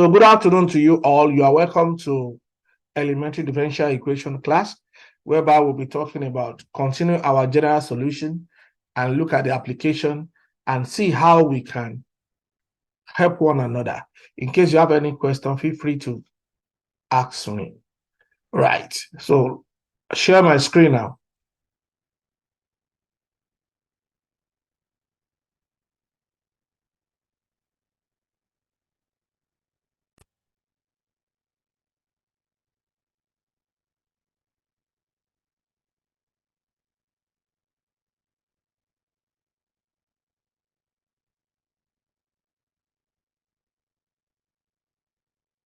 So good afternoon to you all. You are welcome to elementary differential equation class, whereby we'll be talking about continuing our general solution and look at the application and see how we can help one another. In case you have any question, feel free to ask me. Right. So share my screen now.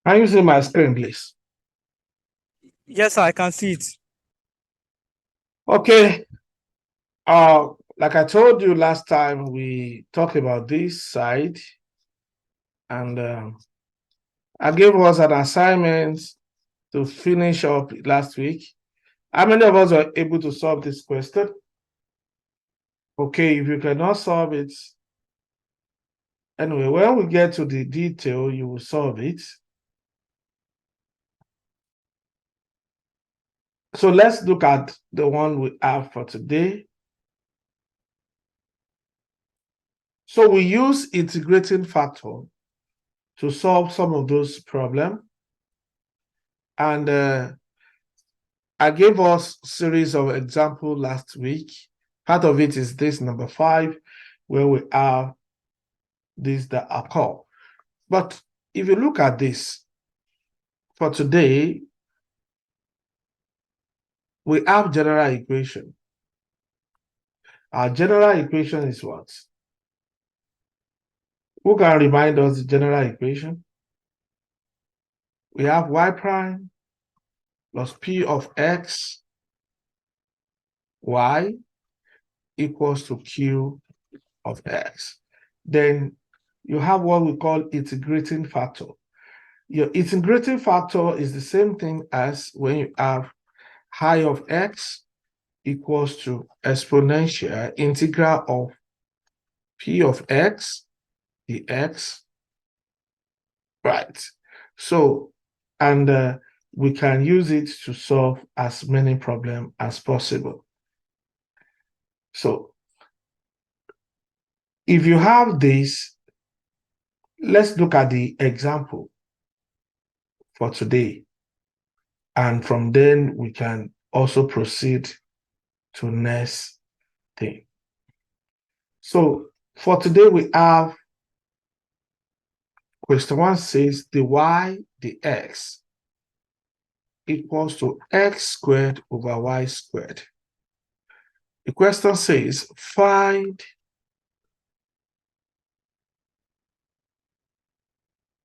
Can you see my screen, please? Yes, I can see it. Okay. Like I told you last time, we talked about this side, and I gave us an assignment to finish up last week. How many of us are able to solve this question? Okay, if you cannot solve it, anyway, when we get to the detail, you will solve it. So let's look at the one we have for today. So we use integrating factor to solve some of those problems. And I gave us a series of examples last week. Part of it is this number 5, where we have this that occur. But if you look at this, for today, we have general equation. Our general equation is what? Who can remind us the general equation? We have y prime plus p of x, y equals to q of x. Then you have what we call integrating factor. Your integrating factor is the same thing as when you have I of x equals to exponential integral of p of x dx, right? So, and we can use it to solve as many problems as possible. So, if you have this, let's look at the example for today. And from then, we can also proceed to next thing. So, for today, we have question 1 says the y, the x equals to x squared over y squared. The question says find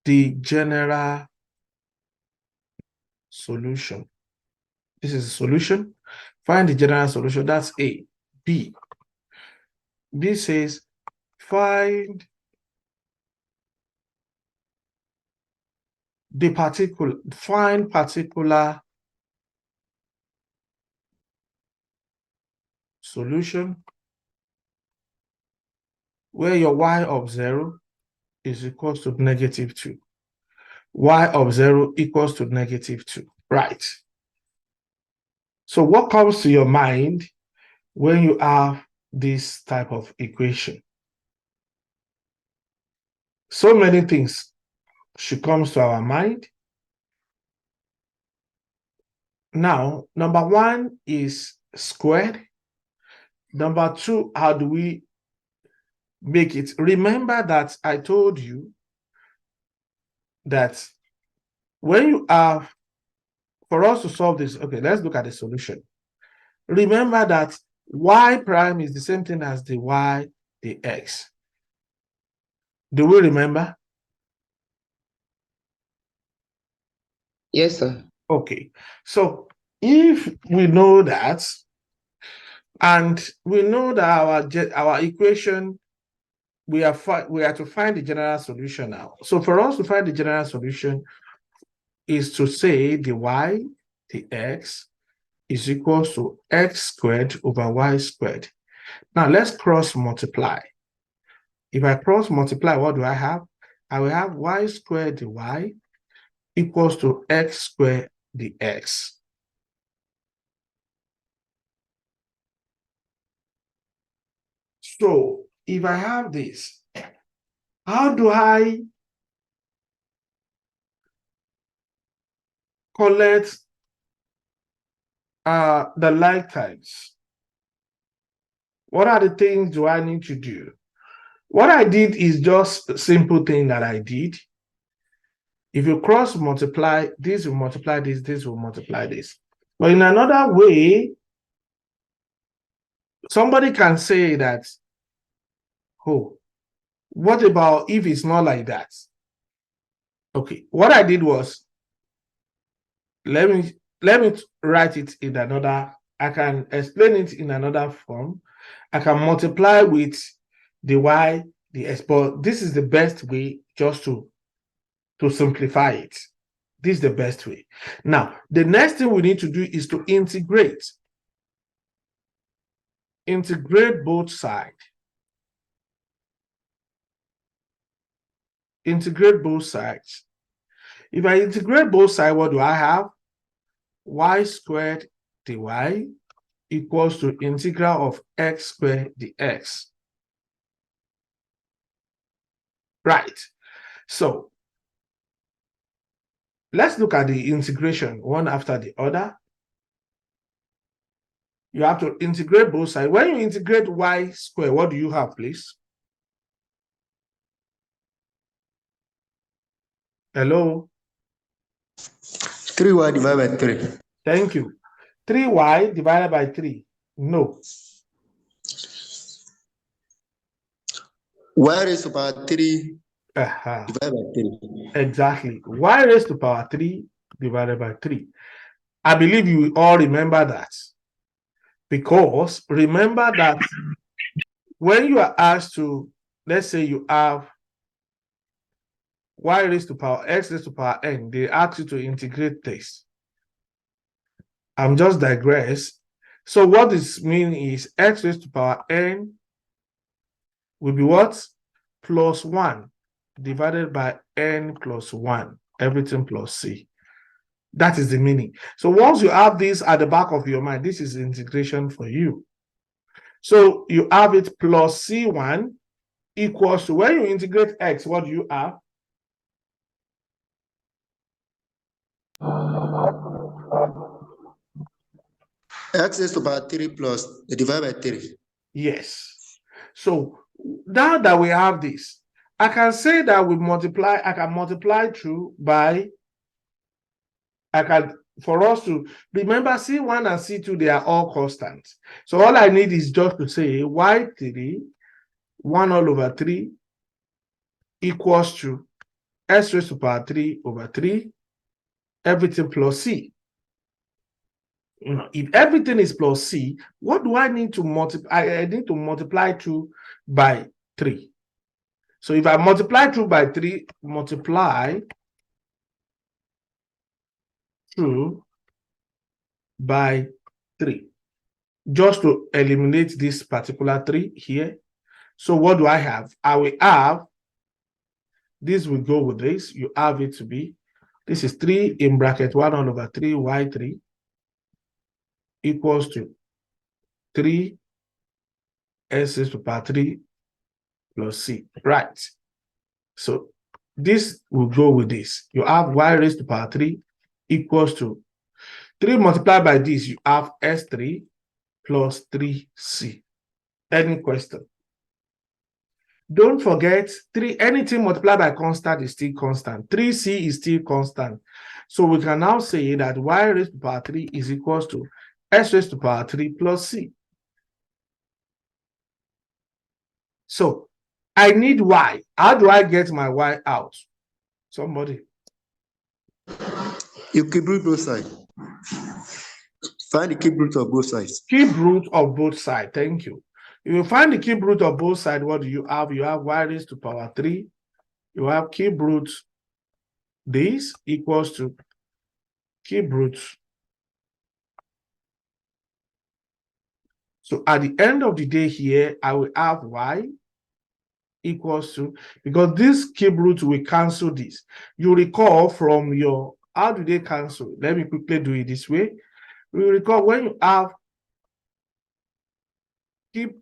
the general solution. This is a solution. Find the general solution. That's A. B. B says find particular solution where your y of 0 is equals to -2. Y of 0 equals to -2. Right. So what comes to your mind when you have this type of equation? So many things should come to our mind. Now, number 1 is squared. Number 2, how do we make it? Remember that I told you that when you have, for us to solve this, okay, let's look at the solution. Remember that y prime is the same thing as the y, the x. Do we remember? Yes, sir. Okay, so if we know that, and we know that our equation, we are to find the general solution now. So for us to find the general solution is to say the y, the x, is equal to x squared over y squared. Now let's cross multiply. If I cross multiply, what do I have? I will have y squared dy equals to x squared dx. So if I have this, how do I collect the like times? What are the things do I need to do? What I did is just a simple thing that I did. If you cross multiply, this will multiply this, this will multiply this. But in another way, somebody can say that, oh, what about if it's not like that? Okay, what I did was, let me write it in another, I can explain it in another form. I can multiply with the y, the x, but this is the best way just to simplify it. This is the best way. Now, the next thing we need to do is to integrate. Integrate both sides. Integrate both sides. If I integrate both sides, what do I have? Y squared dy equals to integral of x squared dx. Right. So let's look at the integration one after the other. You have to integrate both sides. When you integrate y squared, what do you have, please? Hello? 3y divided by 3. Thank you. 3y divided by 3. No. Y raised to power 3 Uh-huh. divided by 3. Exactly. Y raised to power 3 divided by 3. I believe you all remember that. Because remember that when you are asked to, let's say you have y raised to power x raised to power n, they ask you to integrate this. I'm just digress. So what this means is x raised to power n will be what? Plus 1 divided by n plus 1, everything plus c. That is the meaning. So once you have this at the back of your mind, this is integration for you. So you have it plus c1 equals to, when you integrate x, what do you have? X raised to power 3 plus divided by 3. Yes. So now that we have this, I can say that we multiply, I can multiply through by, for us to remember C1 and C2, they are all constants. So all I need is just to say y3, 1 all over 3 equals to s raised to power 3 over 3, everything plus c. You know, if everything is plus c, what do I need to multiply? I need to multiply through by 3. So if I multiply through by 3, multiply through by 3, just to eliminate this particular 3 here. So what do I have? I will have, this will go with this. You have it to be, this is 3 in bracket 1 all over 3 y3 equals to 3 s raised to power 3 plus c. Right. So this will go with this. You have y raised to power 3 equals to 3 multiplied by this. You have s3 plus 3c. Any question? Don't forget, anything multiplied by constant is still constant. 3c is still constant. So we can now say that y raised to power 3 is equals to s raised to power 3 plus c. So I need y. How do I get my y out? Somebody. You cube root both sides. Find the cube root of both sides. Cube root of both sides. Thank you. If you find the cube root of both sides, what do you have? You have y raised to power 3. You have cube root this equals to cube root. So at the end of the day here, I will have y equals to, because this cube root will cancel this. You recall from your, how do they cancel? Let me quickly do it this way. We recall when you have cube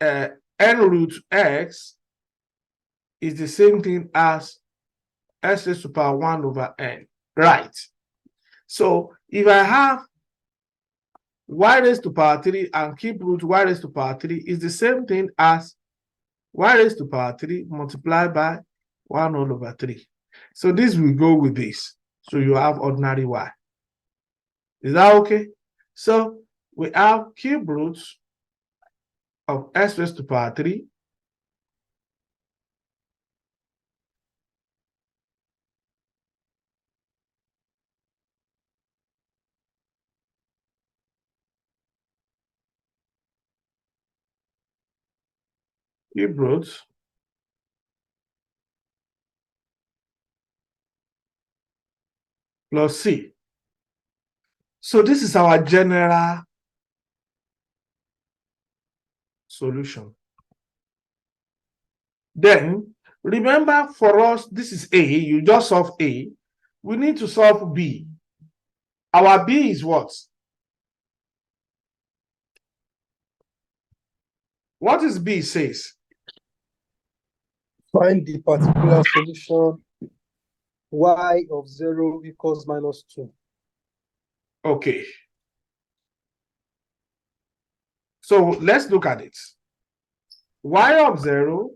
n root x is the same thing as s raised to power 1 over n, right? So if I have y raised to power 3 and cube root y raised to power 3 is the same thing as y raised to power 3 multiplied by 1 all over 3. So this will go with this. So you have ordinary y. Is that okay? So we have cube root of s raised to power 3 cube root plus c. So this is our general solution. Then remember, for us, this is A, you just solve A. We need to solve B. Our B is what? What is B says? Find the particular solution y of 0 equals -2. Okay. So let's look at it. Y of 0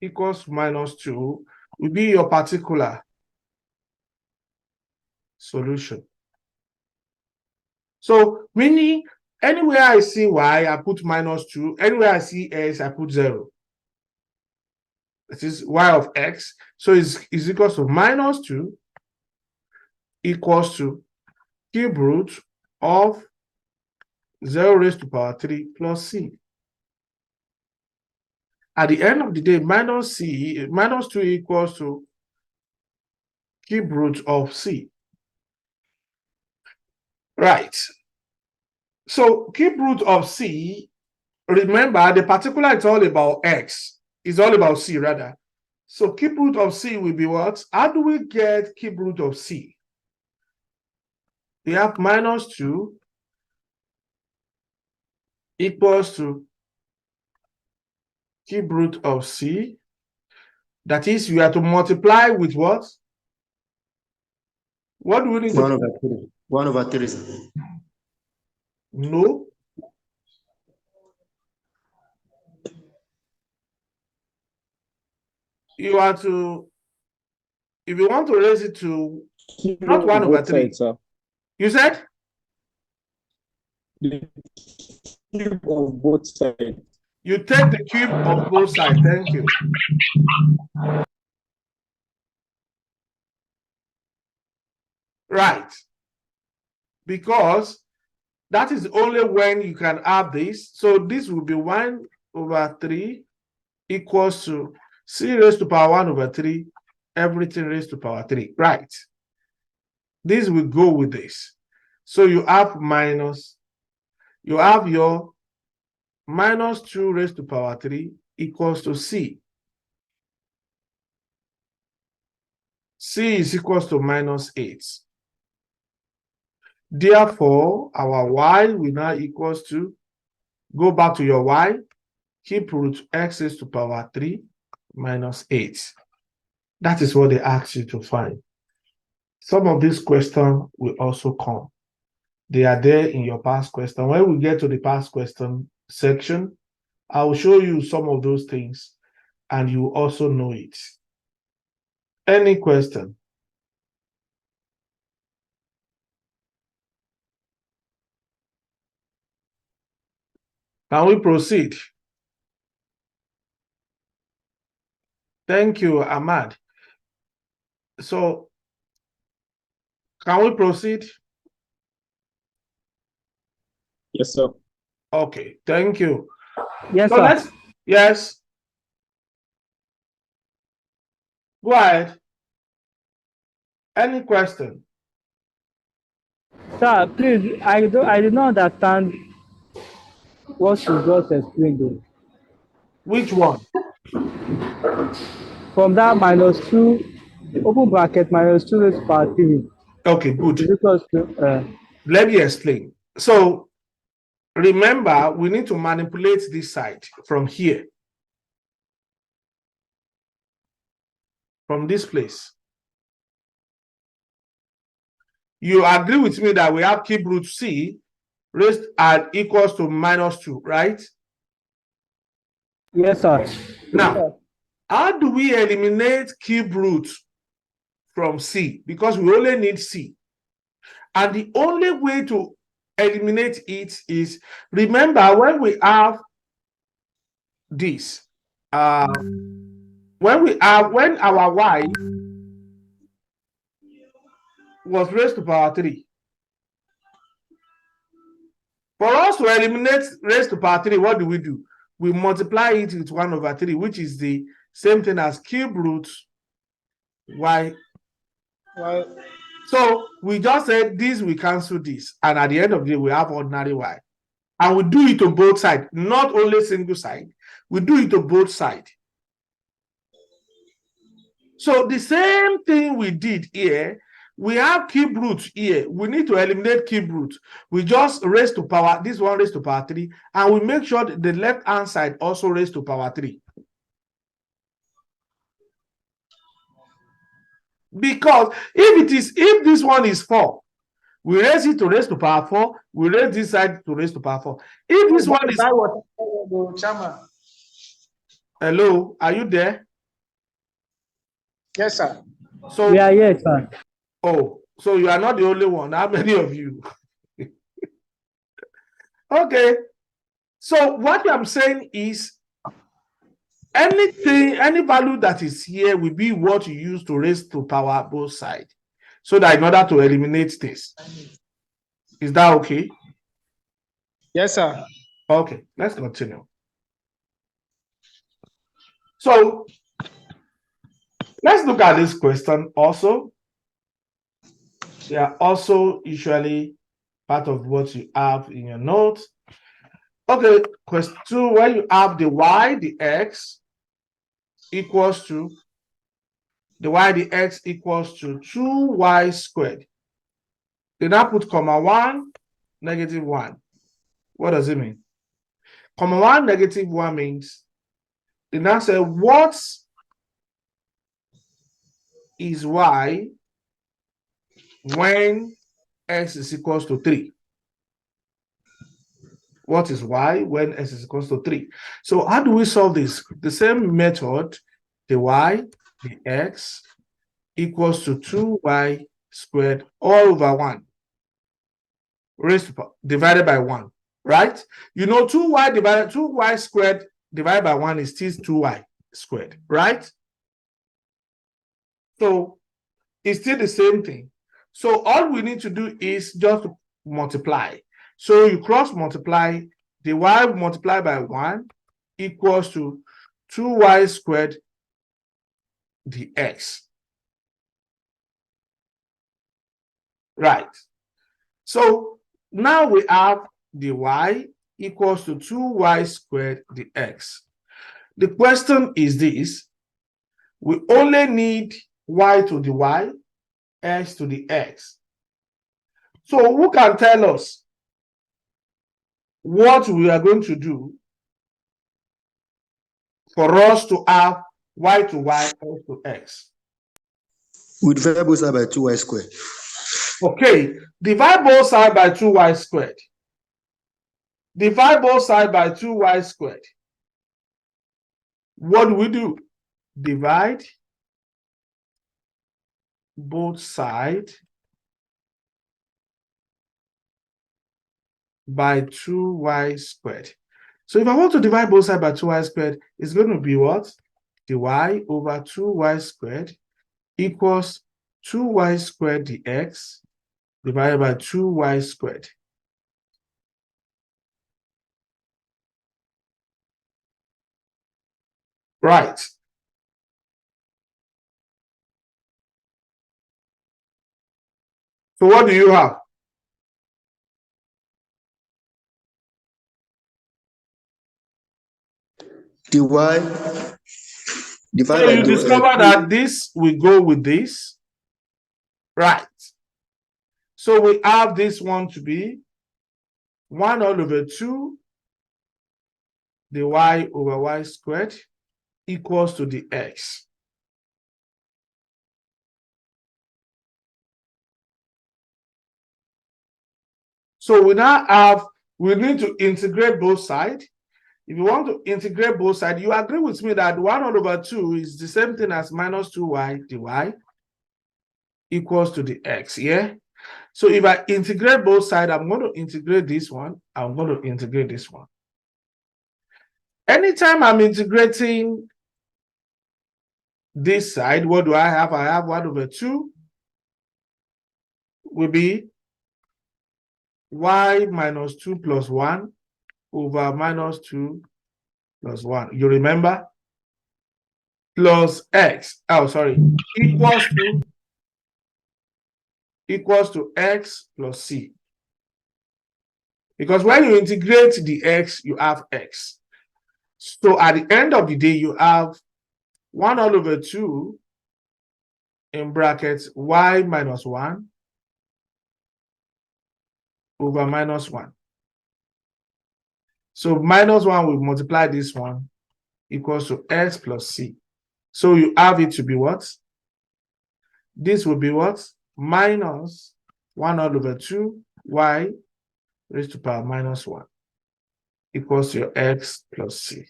equals -2 will be your particular solution. So meaning anywhere I see y, I put -2. Anywhere I see x, I put 0. That is y of x. So is equals to -2 equals to cube root of 0 raised to power 3 plus c. At the end of the day, -2 equals to cube root of c. Right. So cube root of c, remember the particular is all about x. It's all about c rather. So cube root of c will be what? How do we get cube root of c? We have -2 equals to cube root of c. That is, you have to multiply with what? What do we need 1 to? over 3. 1 over 3. Sir. No. You have to, if you want to raise it to not 1 over 3. Sides, sir. You said? The cube of both sides. You take the cube of both sides. Thank you. Right. Because that is only when you can have this. So this will be 1 over 3 equals to c raised to power 1 over 3, everything raised to power 3. Right. This will go with this. So you have your -2 raised to power 3 equals to c. C is equals to -8. Therefore, our y will now equals to, go back to your y, cube root x raised to power 3 -8. That is what they ask you to find. Some of these questions will also come. They are there in your past question. When we get to the past question section, I will show you some of those things and you also know it. Any question? Can we proceed? Thank you, Ahmad. So, can we proceed? Yes, sir. Okay, thank you. Yes, So sir. yes. Go ahead. Any question? Sir, please, I did not understand what you just explained. Though. Which one? From that minus 2, open bracket, minus 2 raised to power 3 Okay, good. is equals to, Let me explain. So remember, we need to manipulate this side from here, from this place. You agree with me that we have cube root C raised at equals to minus 2, right? yes, sir. Now, how do we eliminate cube root from C? Because we only need C. And the only way to eliminate it is, remember, when we have this, when our y was raised to power 3, for us to eliminate raised to power 3, what do? We multiply it with 1 over 3, which is the same thing as cube root y. So we just said this, we cancel this, and at the end of the day, we have ordinary y. And we do it to both sides, not only single side, we do it to both sides. So the same thing we did here, we have cube root here. We need to eliminate cube root. We just raise to power, this one raised to power 3, and we make sure that the left-hand side also raised to power 3. Because if this one is 4, we raise it to raise to power 4, we raise this side to raise to power 4. If this one is... Hello, are you there? Yes, sir. So We are here, sir. Oh, so you are not the only one. How many of you? Okay. So what I'm saying is, any value that is here will be what you use to raise to power both sides. So that in order to eliminate this. Is that okay? Yes, sir. Okay, let's continue. So let's look at this question also. They are also usually part of what you have in your notes. Okay, question 2, when you have the y, the x equals to, the y, the x equals to 2y squared. Then I put comma 1, negative 1. What does it mean? Comma 1, negative 1 means, then I say, what is y when x is equals to 3? What is y when x is equals to 3? So how do we solve this? The same method, the y, the x equals to 2y squared all over 1 raised to, divided by 1, right? You know, 2y squared divided by 1 is still 2y squared, right? So it's still the same thing. So all we need to do is just multiply. So you cross multiply, the y multiplied by 1 equals to 2y squared dx. Right. So now we have the y equals to 2y squared dx. The question is this: we only need y to the y, x to the x. So who can tell us what we are going to do for us to have y to y, x to x? We divide both sides by 2y squared. Okay, divide both sides by 2y squared. Divide both sides by 2y squared. What do we do? Divide both sides by 2y squared. So if I want to divide both sides by 2y squared, it's going to be what? The y over 2y squared equals 2y squared dx divided by 2y squared. Right. So what do you have? The y Divide So by you discover 2. that this will go with this, right? So we have this one to be 1 all over 2 the y over y squared equals to the x. So we now have, we need to integrate both sides. If you want to integrate both sides, you agree with me that 1 all over 2 is the same thing as minus 2y dy equals to the x, yeah? So if I integrate both sides, I'm going to integrate this one, I'm going to integrate this one. Anytime I'm integrating this side, what do I have? I have 1 over 2 will be y minus 2 plus 1 over minus 2 plus 1. You remember? Plus x, oh, sorry, equals to x plus c. Because when you integrate the x, you have x. So at the end of the day, you have 1 all over 2 in brackets y minus 1 over minus 1. So minus 1 will multiply this one equals to x plus c. So you have it to be what? This will be what? Minus 1 all over 2 y raised to power minus 1 equals to your x plus c.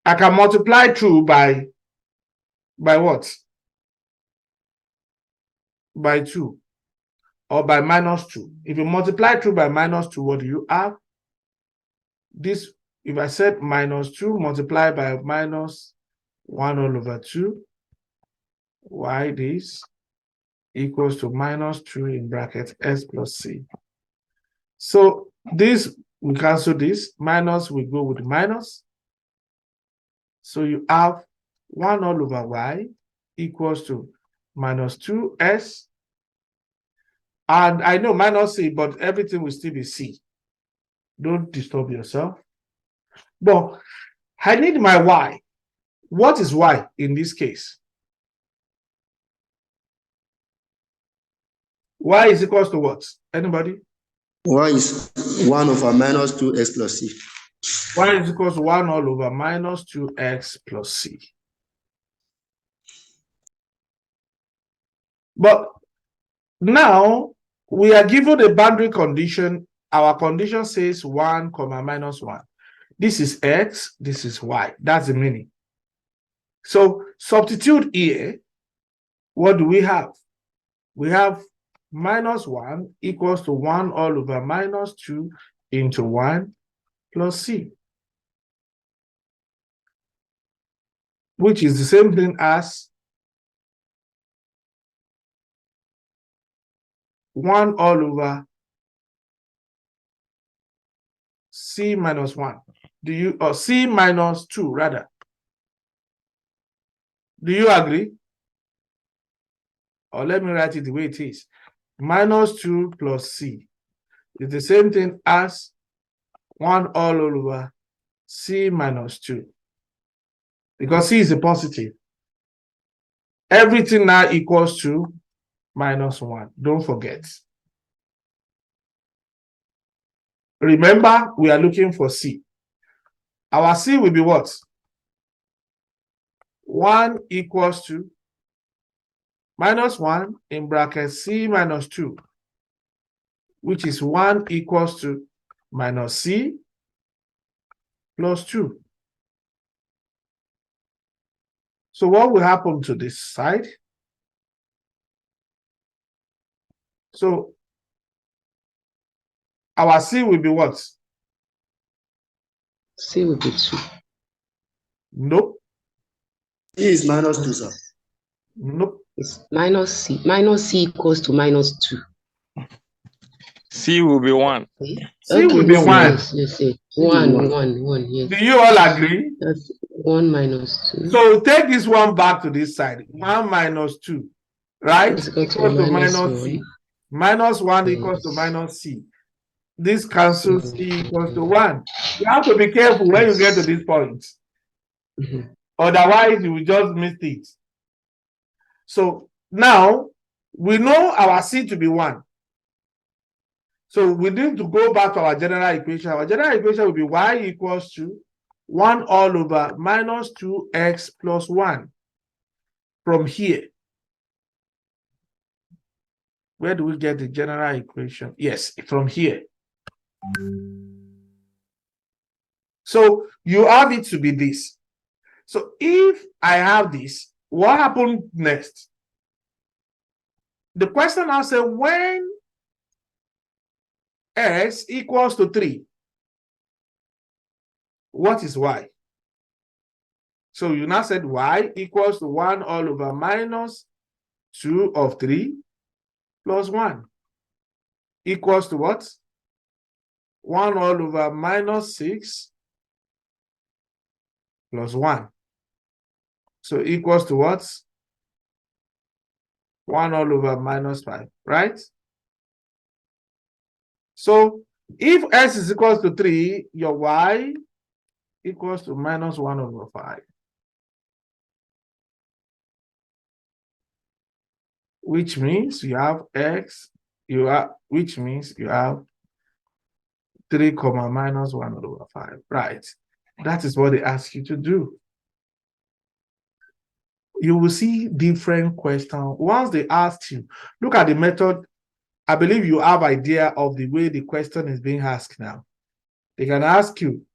I can multiply through by what? By 2 or by minus 2. If you multiply through by minus 2, what do you have? This, if I said minus 2 multiplied by minus 1 all over 2, y this equals to minus 2 in bracket s plus c. So this, we cancel this, minus we go with minus. So you have 1 all over y equals to minus 2s. And I know minus c, but everything will still be c. Don't disturb yourself. But I need my y. What is y in this case? Y is equals to what? Anybody? Y is 1 over minus 2x plus c. Y is equals to 1 all over minus 2x plus c. But now we are given a boundary condition. Our condition says 1 comma minus 1. This is x, this is y. That's the meaning. So substitute here. What do we have? We have minus 1 equals to 1 all over minus 2 into 1 plus c, which is the same thing as 1 all over c minus 1. Do you, or c minus 2 rather? Do you agree? Or let me write it the way it is. Minus 2 plus c is the same thing as 1 all over c minus 2. Because c is a positive. Everything now equals to minus 1. Don't forget. Remember, we are looking for c. Our c will be what? 1 equals to minus 1 in bracket c minus 2, which is 1 equals to minus c plus 2. So what will happen to this side? So our c will be what? C will be 2. Nope. C is minus 2, sir. Nope. It's minus C. Minus C equals to minus 2. C will be 1. Okay. C will be 1. Yes, yes. 1, yes. Do you all agree? That's 1 minus 2. So take this one back to this side. 1 minus 2, right? It's equal to Equals to minus minus c. 1. Minus 1 equals to Yes. minus c. This cancels c equals to 1. You have to be careful when you get to this point. Mhm. Otherwise, you will just miss it. So now we know our C to be 1. So we need to go back to our general equation. Our general equation will be y equals to 1 all over minus 2x plus 1 from here. Where do we get the general equation? Yes, from here. So you have it to be this. So if I have this, what happened next? The question now says when x equals to 3, what is y? So you now said y equals to 1 all over minus 2 of 3 plus 1 equals to what? 1 all over minus 6 plus 1. So equals to what? 1 all over minus 5, right? So if s is equals to 3, your y equals to minus 1 over 5. Which means you have x, which means you have 3 comma minus 1 over 5, right? That is what they ask you to do. You will see different questions. Once they ask you, look at the method. I believe you have idea of the way the question is being asked now. They can ask you,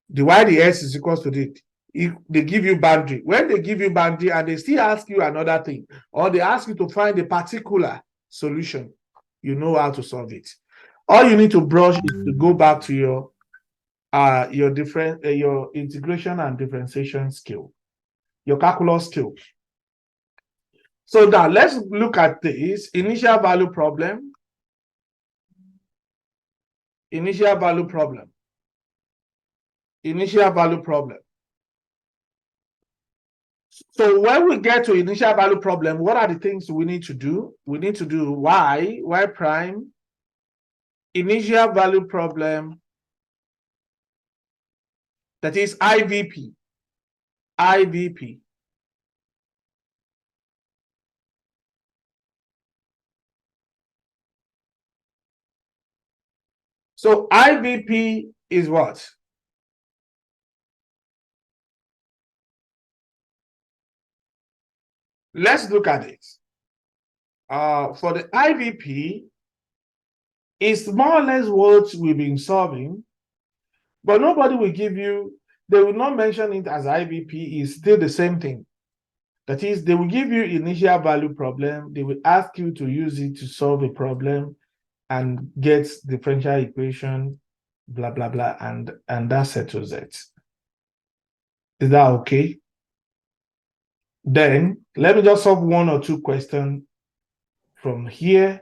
the y the s is equals to this. If they give you boundary, when they give you boundary and they still ask you another thing, or they ask you to find a particular solution, you know how to solve it. All you need to brush is to go back to your integration and differentiation skill, your calculus skill. So now let's look at this initial value problem. Initial value problem. Initial value problem. So when we get to initial value problem, what are the things we need to do? We need to do y prime, initial value problem, that is IVP. IVP. So IVP is what? Let's look at it. For the IVP, it's more or less what we've been solving, but nobody will give you, they will not mention it as IVP, it's still the same thing. That is, they will give you initial value problem, they will ask you to use it to solve a problem and get differential equation, blah, blah, blah, and that settles it. Is that okay? Then let me just solve 1 or 2 questions from here.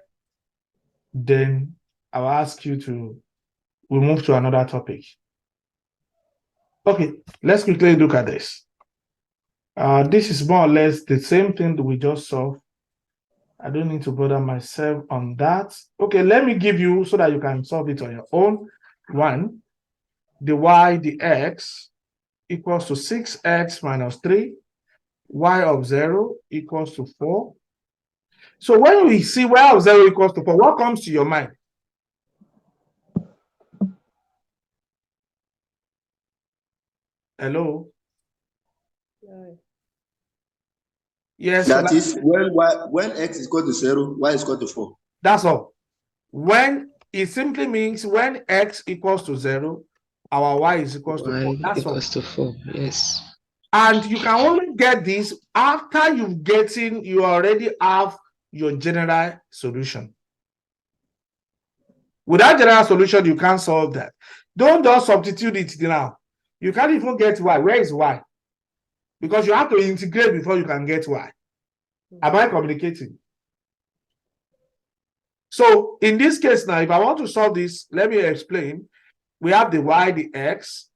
Then I'll ask you to, we'll move to another topic. Okay, let's quickly look at this. This is more or less the same thing that we just solved. I don't need to bother myself on that. Okay, let me give you so that you can solve it on your own. 1, the y, the x equals to 6x minus 3, y of 0 equals to 4. So when we see y of 0 equals to 4, what comes to your mind? Hello? Yes. That is when x is equal to 0, y is equal to 4. That's all. When it simply means when x equals to 0, our y is equals to 4. That's all. Equals to 4, yes. And you can only get this after you already have your general solution. Without general solution, you can't solve that. Don't just substitute it now. You can't even get y. Where is y? Because you have to integrate before you can get y. Am I communicating? So in this case now, if I want to solve this, let me explain. We have the y, the x,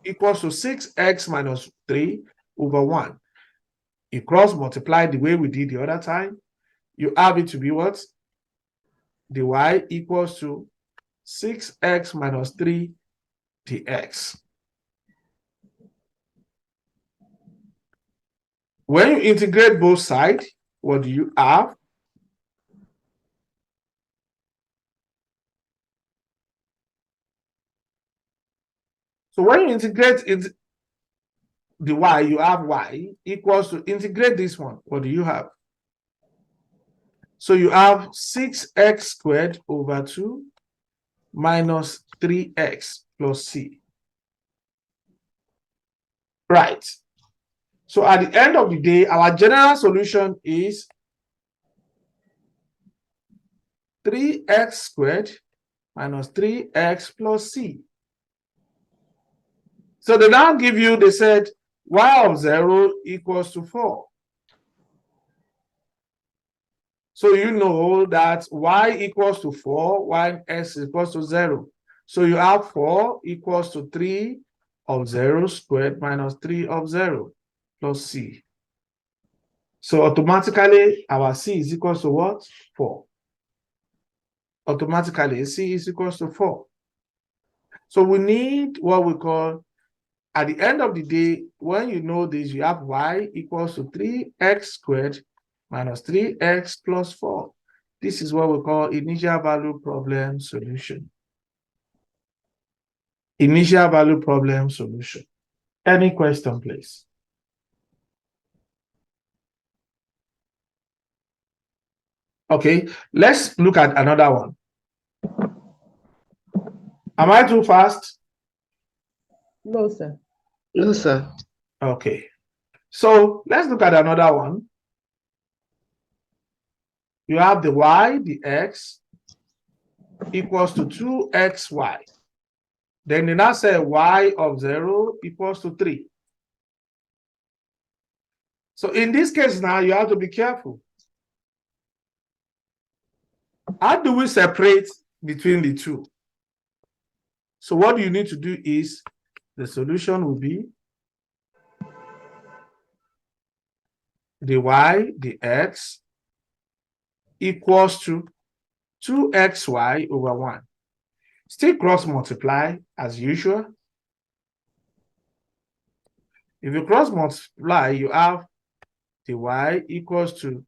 equals to 6x minus 3 over 1. You cross multiply the way we did the other time. You have it to be what? The y equals to 6x minus 3 dx. When you integrate both sides, what do you have? So when you integrate it, the y, you have y equals to integrate this one. What do you have? So you have 6x squared over 2 minus 3x plus c. Right. So at the end of the day, our general solution is 3x squared minus 3x plus c. So they now give you, they said y of 0 equals to 4. So you know that y equals to 4, while x equals to 0. So you have 4 equals to 3 of 0 squared minus 3 of 0 plus c. So automatically our c is equals to what? 4. Automatically c is equals to 4. So we need what we call, at the end of the day, when you know this, you have y equals to 3x squared minus 3x plus 4. This is what we call initial value problem solution. Initial value problem solution. Any question, please? Okay, let's look at another one. Am I too fast? No, sir. No, sir. Okay, so let's look at another one. You have the y, the x equals to 2xy. Then they now say y of 0 equals to 3. So in this case now, you have to be careful. How do we separate between the two? So what you need to do is, the solution will be the y, the x equals to 2xy over 1. Still cross multiply as usual. If you cross multiply, you have the y equals to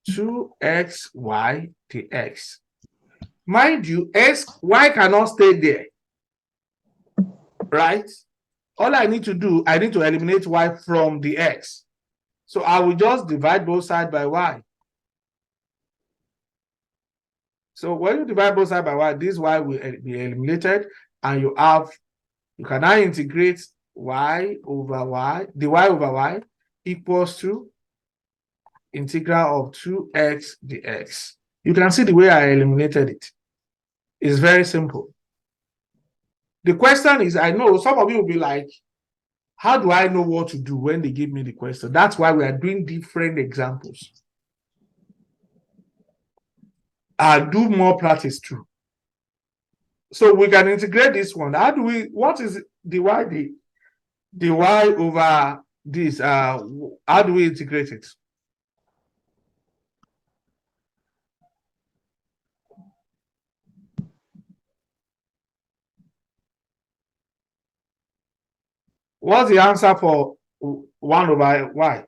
2xy dx. Mind you, y cannot stay there, right? All I need to do, I need to eliminate y from the x. So I will just divide both sides by y. So when you divide both sides by y, this y will be eliminated, and you can now integrate y over y, the y over y equals to integral of 2x dx. You can see the way I eliminated it. It's very simple. The question is, I know some of you will be like, how do I know what to do when they give me the question? That's why we are doing different examples. I'll do more practice too. So we can integrate this one. How do we, what is the y over this? How do we integrate it? What's the answer for 1 over y?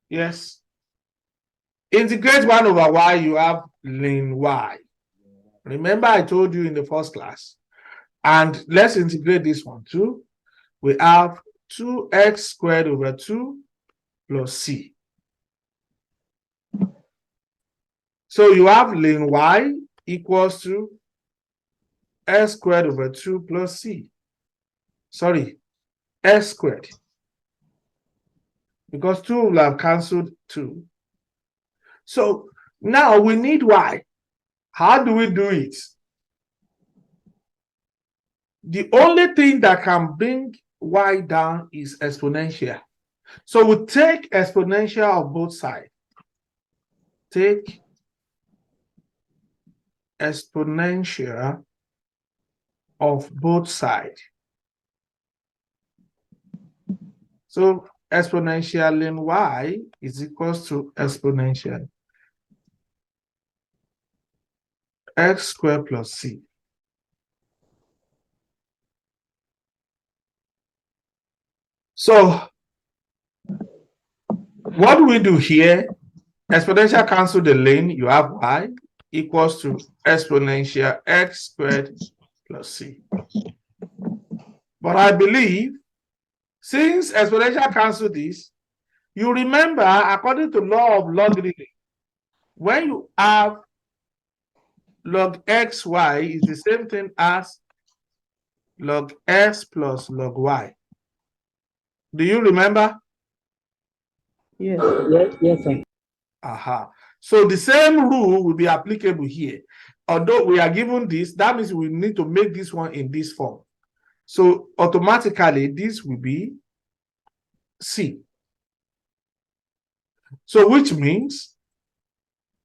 Yes. Integrate 1 over y, you have ln y. Remember I told you in the first class. And let's integrate this one too. We have 2x squared over 2 plus c. So you have ln y equals to s squared over 2 plus c. Sorry, s squared. Because 2 will have cancelled 2. So now we need y. How do we do it? The only thing that can bring y down is exponential. So we take exponential of both sides. Take exponential of both sides. So exponential in y is equals to exponential x squared plus c. So what do we do here? Exponential cancel the lane, you have y equals to exponential x squared plus c. But I believe since exponential cancel this, you remember according to law of logarithm, when you have log xy is the same thing as log x plus log y. Do you remember? Yes. Yes, sir. Aha. So the same rule will be applicable here. Although we are given this, that means we need to make this one in this form. So automatically this will be C. So which means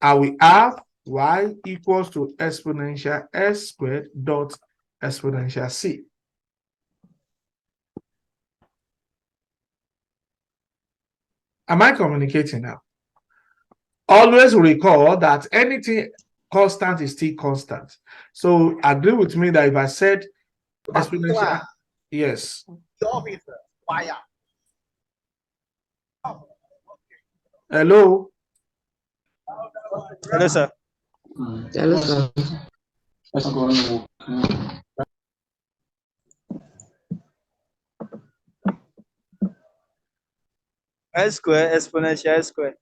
I will have y equals to exponential s squared dot exponential c. Am I communicating now? Always recall that anything constant is still constant. So agree with me that if I said exponential, yes. Hello? Hello, sir. Hello, sir. S square exponential S square.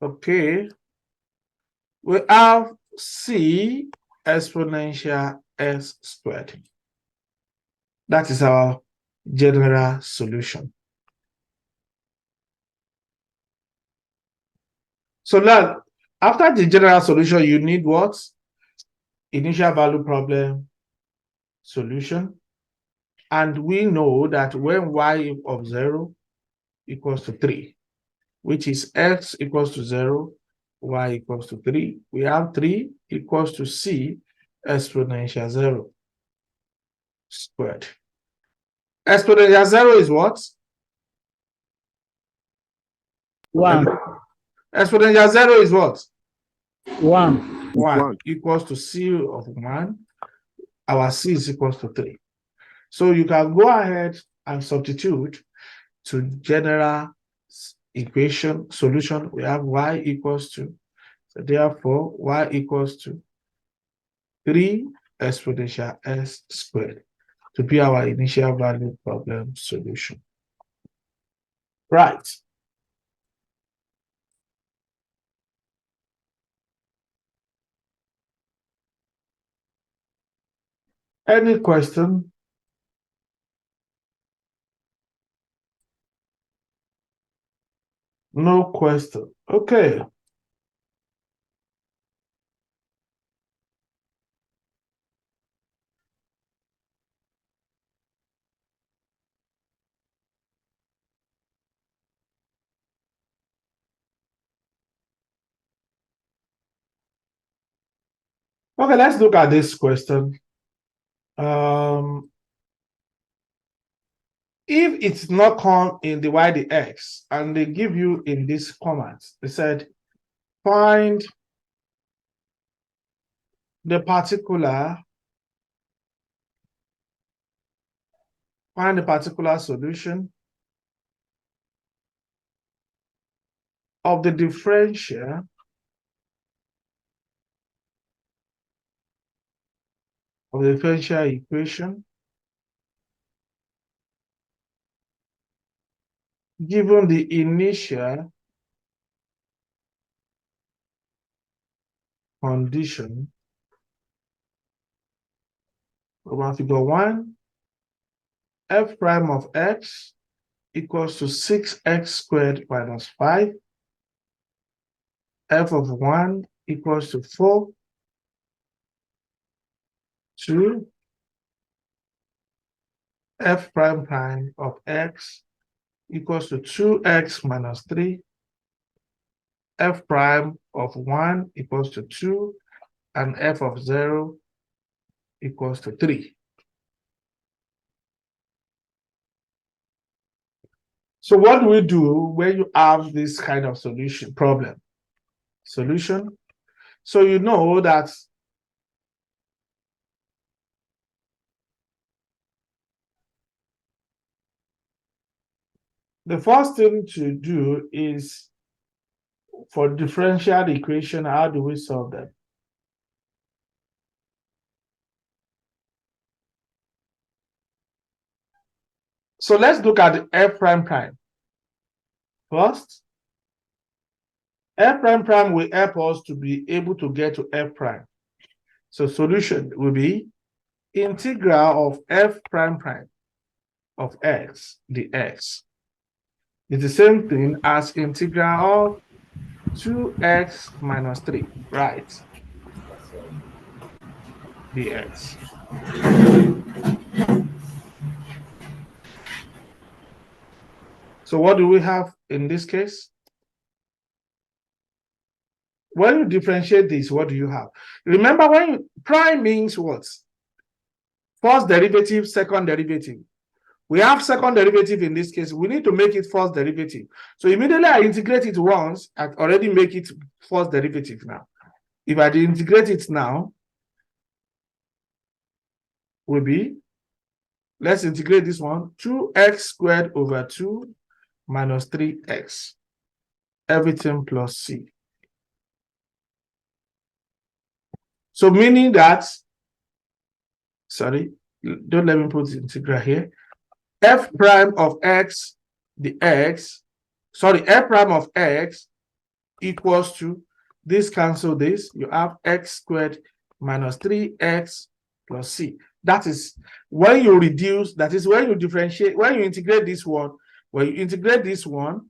Okay. We have c exponential s squared. That is our general solution. So now, after the general solution, you need what? Initial value problem solution. And we know that when y of 0 equals to 3, which is x equals to 0, y equals to 3, we have 3 equals to c exponential 0 squared. Exponential 0 is what? 1. Exponential 0 is what? 1. 1 equals to c of 1. Our c is equals to 3. So you can go ahead and substitute to general equation solution. We have y equals to, so therefore y equals to 3 exponential s squared to be our initial value problem solution. Right. Any question? No question. Okay. Okay, let's look at this question. If it's not come in the y, the x, and they give you in this comment, they said, find the particular solution of the differential equation given the initial condition from figure 1, f prime of x equals to 6x squared minus 5, f of 1 equals to 4, 2, f prime prime of x equals to 2x minus 3, f prime of 1 equals to 2, and f of 0 equals to 3. So what do we do when you have this kind of solution? So you know that The first thing to do is for differential equation, how do we solve them? So let's look at the f prime prime. First, f prime prime will help us to be able to get to f prime. So solution will be integral of f prime prime of x dx. It's the same thing as integral of 2x minus 3, right? Dx. So what do we have in this case? When you differentiate this, what do you have? Remember, prime means what? First derivative, second derivative. We have second derivative in this case. We need to make it first derivative. So immediately I integrate it once, I already make it first derivative now. If I integrate it now, will be, let's integrate this one, 2x squared over 2 minus 3x, everything plus c. So meaning that, sorry, don't let me put the integral here. F prime of x, the x, sorry, f prime of x equals to, this cancel this, you have x squared minus 3x plus c. That is when you reduce, that is when you differentiate, when you integrate this one, when you integrate this one,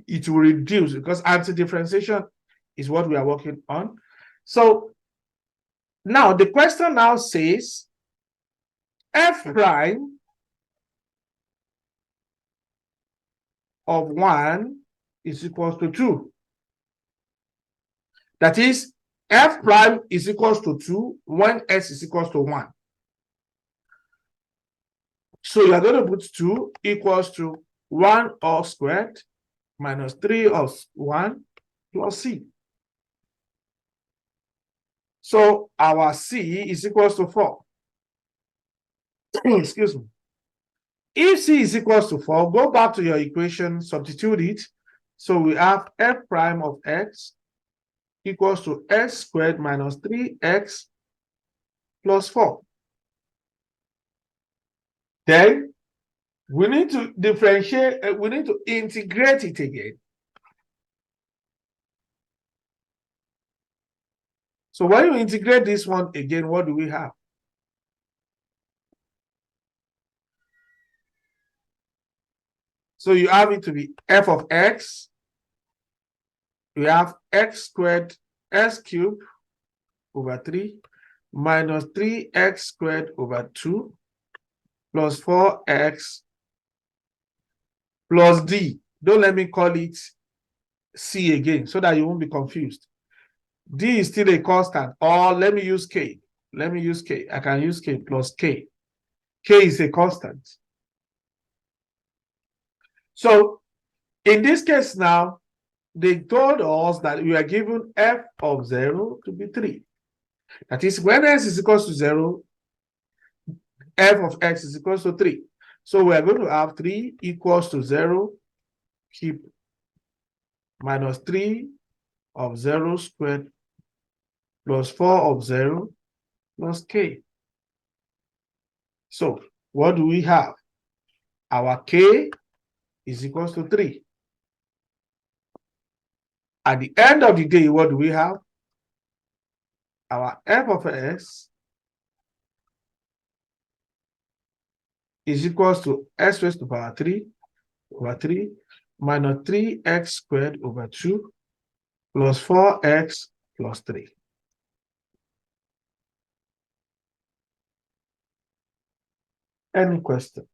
it will reduce because anti-differentiation is what we are working on. So now the question now says f prime of 1 is equals to 2. That is, f prime is equals to 2 when s is equals to 1. So you are going to put 2 equals to 1 all squared minus 3 of 1 plus c. So our c is equals to 4. Excuse me. If c is equals to 4, go back to your equation, substitute it. So we have f prime of x equals to x squared minus 3x plus 4. Then we need to differentiate, we need to integrate it again. So when you integrate this one again, what do we have? So you have it to be f of x. We have x squared s cubed over 3 minus 3x squared over 2 plus 4x plus d. Don't let me call it c again so that you won't be confused. D is still a constant, or let me use k. Let me use k. I can use k plus k. K is a constant. So in this case now, they told us that we are given f of 0 to be 3. That is, when s is equals to 0, f of x is equals to 3. So we are going to have 3 equals to 0, keep minus 3 of 0 squared plus 4 of 0 plus k. So what do we have? Our k is equals to 3. At the end of the day, what do we have? Our f of x is equals to x raised to the power 3 over 3 minus 3x squared over 2 plus 4x plus 3. Any question?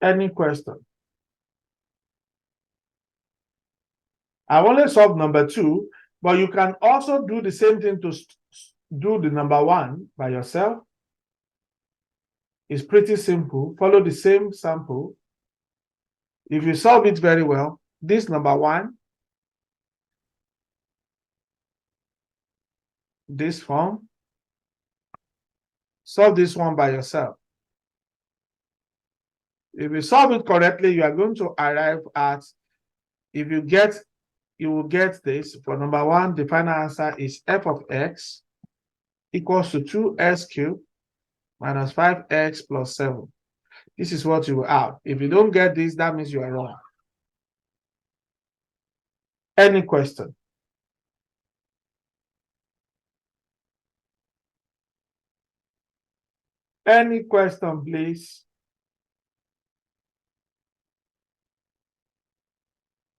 Any question? I only solved number 2, but you can also do the same thing to do the number 1 by yourself. It's pretty simple. Follow the same sample. If you solve it very well, this number 1, this form, Solve this one by yourself. If you solve it correctly, you are going to arrive at, if you get, you will get this. For number one, the final answer is f of x equals to 2x cubed minus 5x plus 7. This is what you will have. If you don't get this, that means you are wrong. Any question? Any question, please?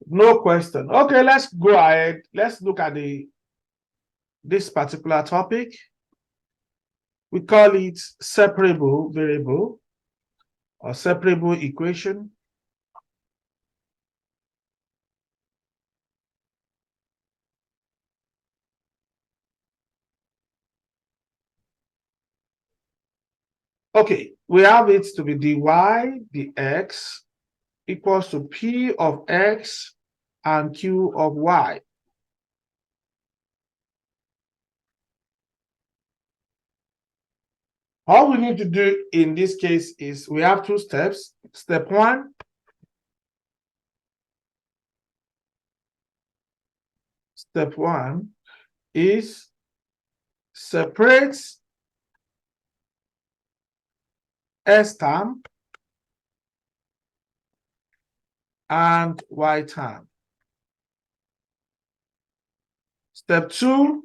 No question. Okay, let's go ahead. Let's look at this particular topic. We call it separable variable or separable equation. Okay, we have it to be dy dx equals to p of x and q of y. All we need to do in this case is we have two steps. Step one, is separate S term and Y term. Step two,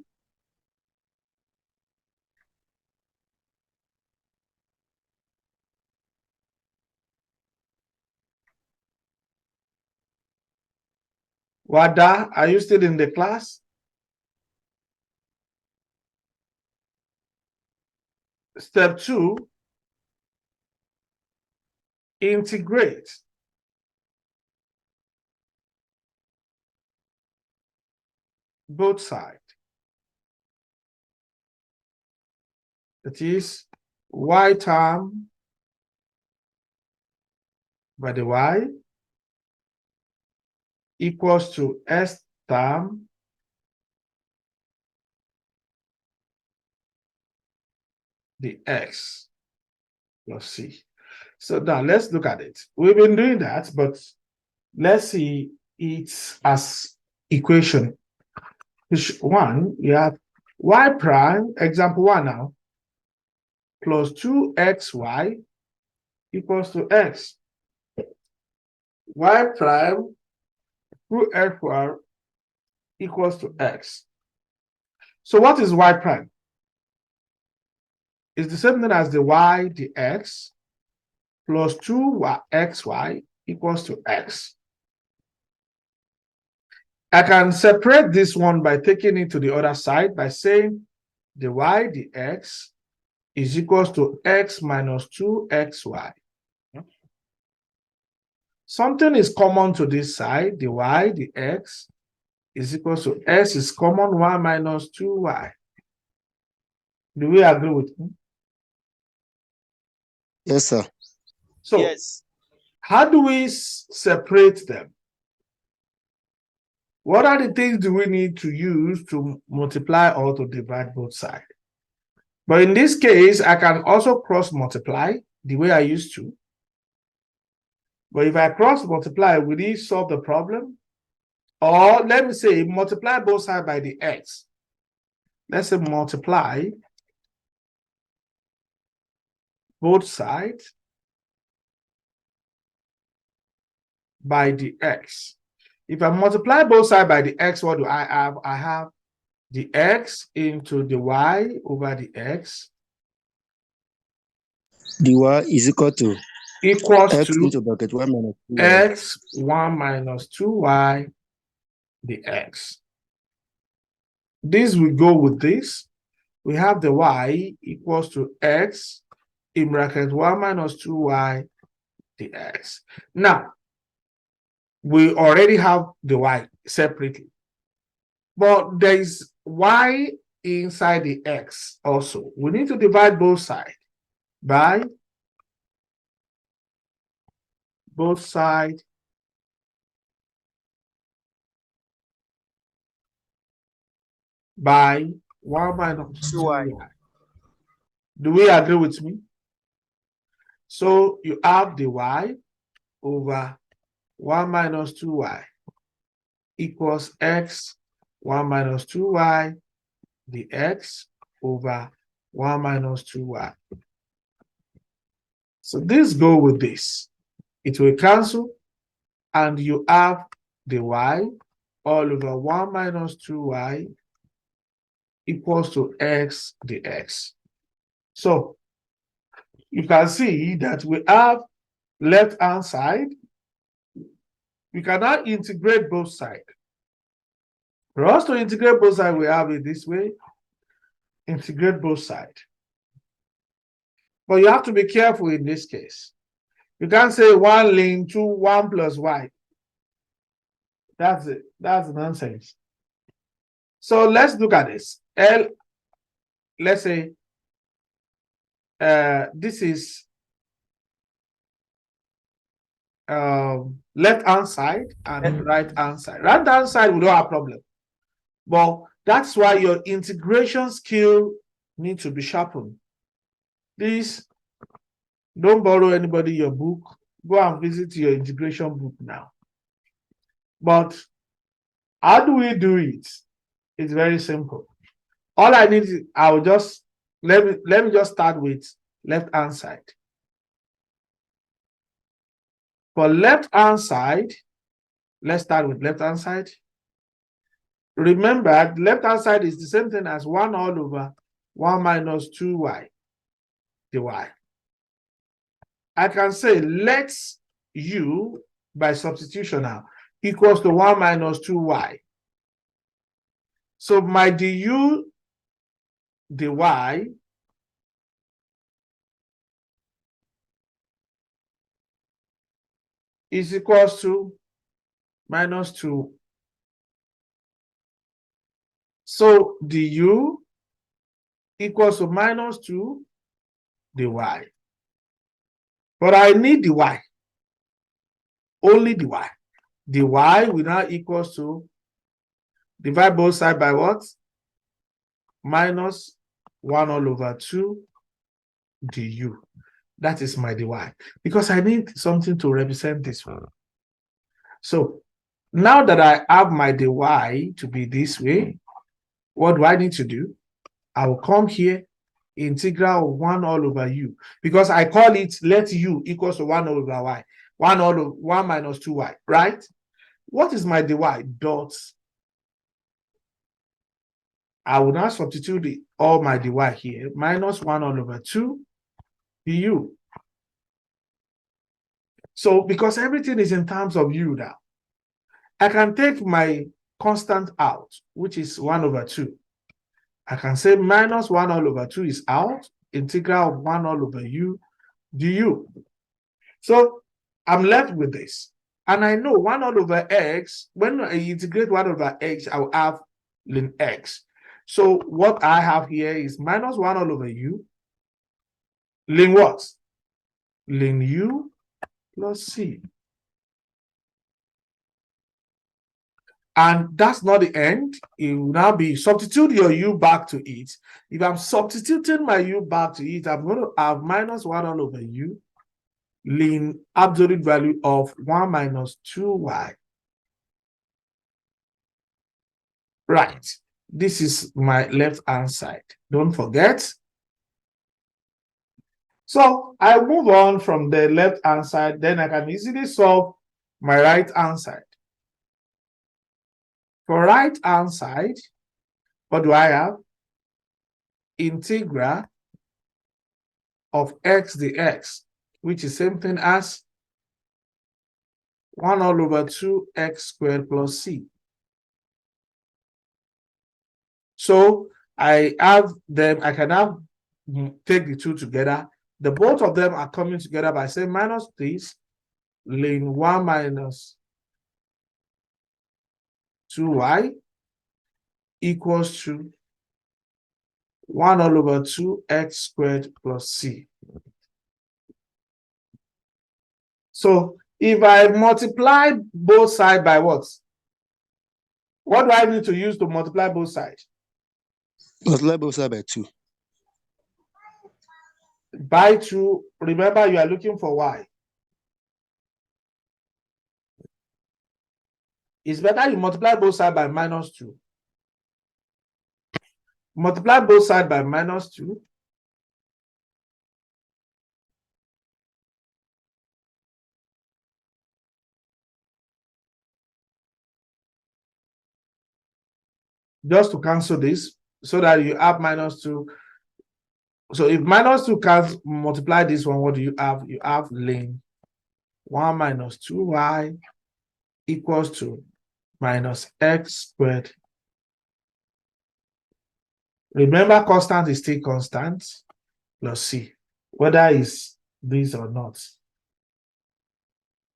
Wada, are you still in the class? Step two, integrate both sides. That is Y term by the Y equals to S term the X plus C. So now let's look at it. We've been doing that, but let's see it as equation. Which one, you have Y prime, example one now, plus 2xy equals to X. Y prime through F1 equals to X. So what is Y prime? It's the same thing as the Y dx plus 2xy equals to X. I can separate this one by taking it to the other side by saying the Y dx is equals to X minus 2xy. Something is common to this side, the Y dx is equals to S is common, 1 minus 2y. Do we agree with me? Yes, sir. So, Yes. how do we separate them? What are the things do we need to use to multiply or to divide both sides? But in this case, I can also cross multiply the way I used to. But if I cross multiply, will it solve the problem? Or let me say, multiply both sides by the x. Let's say multiply both sides by the x. If I multiply both sides by the x, what do I have? I have the x into the y over the x dy is equal to equals x to into bracket 1 minus 2y. x 1 minus 2y dx. This will go with this. We have the y equals to x in bracket 1 minus 2y dx. Now, we already have the y separately, but there is y inside the x also. We need to divide both sides by both sides by 1 minus 2y. 2y. Do we agree with me? So you have the y over 1 minus 2y equals x 1 minus 2y dx over 1 minus 2y. So this go with this. It will cancel, and you have the y all over 1 minus 2y equals to x dx. So you can see that we have left-hand side. We can now integrate both sides. For us to integrate both sides, we have it this way. Integrate both sides. But you have to be careful in this case. You can't say 1 ln 2, 1 plus y. That's it. That's nonsense. So let's look at this. Let's say this is left-hand side and right-hand side. Right-hand side, we don't have problem. But that's why your integration skill needs to be sharpened. Please don't borrow anybody your book. Go and visit your integration book now. But how do we do it? It's very simple. All I need is, I'll just let me just start with left-hand side. For left-hand side, let's start with left-hand side. Remember, left-hand side is the same thing as 1 all over 1 minus 2y dy. I can say let u by substitution now equals to 1 minus 2y. So my du dy is equals to minus 2. So du equals to minus 2 dy. But I need the y. Only the y. The y will now equals to divide both sides by what? Minus 1 all over 2 du. That is my dy. Because I need something to represent this one. So now that I have my dy to be this way, what do I need to do? I will come here, integral of 1 all over u. Because I call it let u equals to 1 all over y. 1 all over 1 minus 2y, right? What is my dy? Dot. I will now substitute all my dy here. Minus 1 all over 2 du. So because everything is in terms of u now, I can take my constant out, which is 1 over 2. I can say minus 1 all over 2 is out. Integral of 1 all over u du. So I'm left with this. And I know 1 all over x, when I integrate 1 over x, I will have ln x. So what I have here is minus 1 all over u, ln what? Ln u plus c. And that's not the end. It will now be substitute your u back to it. If I'm substituting my u back to it, I'm going to have minus 1 all over u ln absolute value of 1 minus 2y. Right. This is my left-hand side. Don't forget. So I move on from the left-hand side. Then I can easily solve my right-hand side. For right-hand side, what do I have? Integral of x dx, which is same thing as 1 all over 2x squared plus c. So I have them, I can now take the two together. The both of them are coming together by saying minus this ln 1 minus 2y equals to 1 all over 2x squared plus c. So if I multiply both sides by what? What do I need to use to multiply both sides? Multiply both sides by 2. By 2, remember you are looking for y. It's better you multiply both sides by -2. Multiply both sides by -2. Just to cancel this, so that you have -2. So if -2 can multiply this one, what do you have? You have ln 1 minus 2y equals to -x². Remember, constant is still constant plus c, whether it's this or not.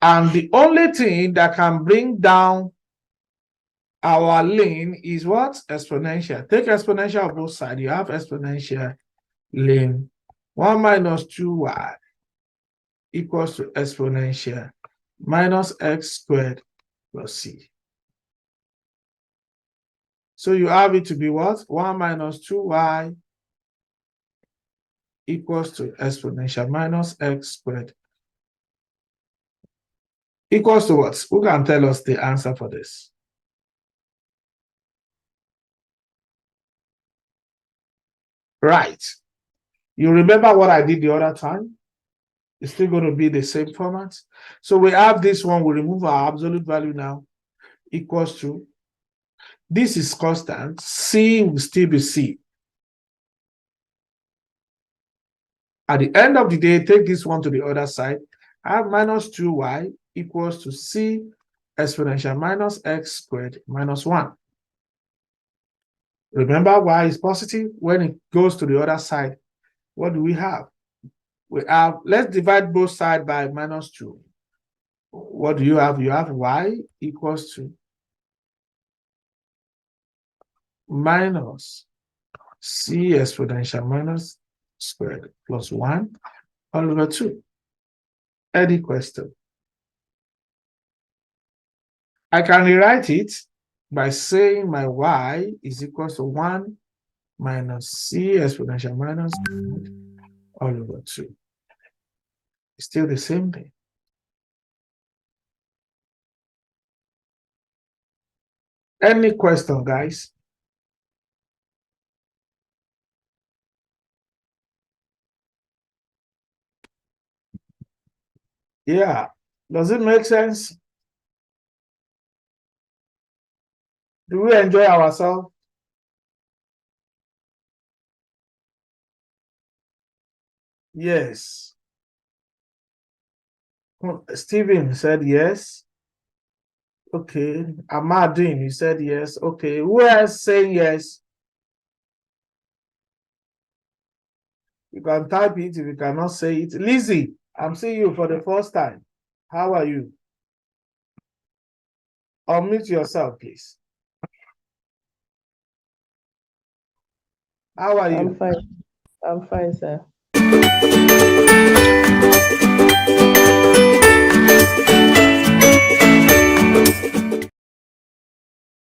And the only thing that can bring down our ln is what? Exponential. Take exponential of both sides. You have exponential ln 1 minus 2y equals to exponential -x² plus c. So you have it to be what? 1 minus 2y equals to exponential -x² equals to what? Who can tell us the answer for this? Right. You remember what I did the other time? It's still going to be the same format. So we have this one, we remove our absolute value now, equals to, this is constant, c will still be c. At the end of the day, take this one to the other side. I have -2y equals to c exponential -x² -1. Remember, y is positive. When it goes to the other side, what do we have? We have, let's divide both sides by -2. What do you have? You have y equals to minus c exponential -² plus 1 all over 2. Any question? I can rewrite it by saying my y is equal to 1 minus c exponential -² all over 2. It's still the same thing. Any question, guys? Yeah. Does it make sense? Do we enjoy ourselves? Yes. Stephen said yes. Okay. Amadine, you said yes. Okay. Who else saying yes? You can type it if you cannot say it. Lizzie, I'm seeing you for the first time. How are you? Unmute yourself, please. How are you? I'm fine. I'm fine, sir.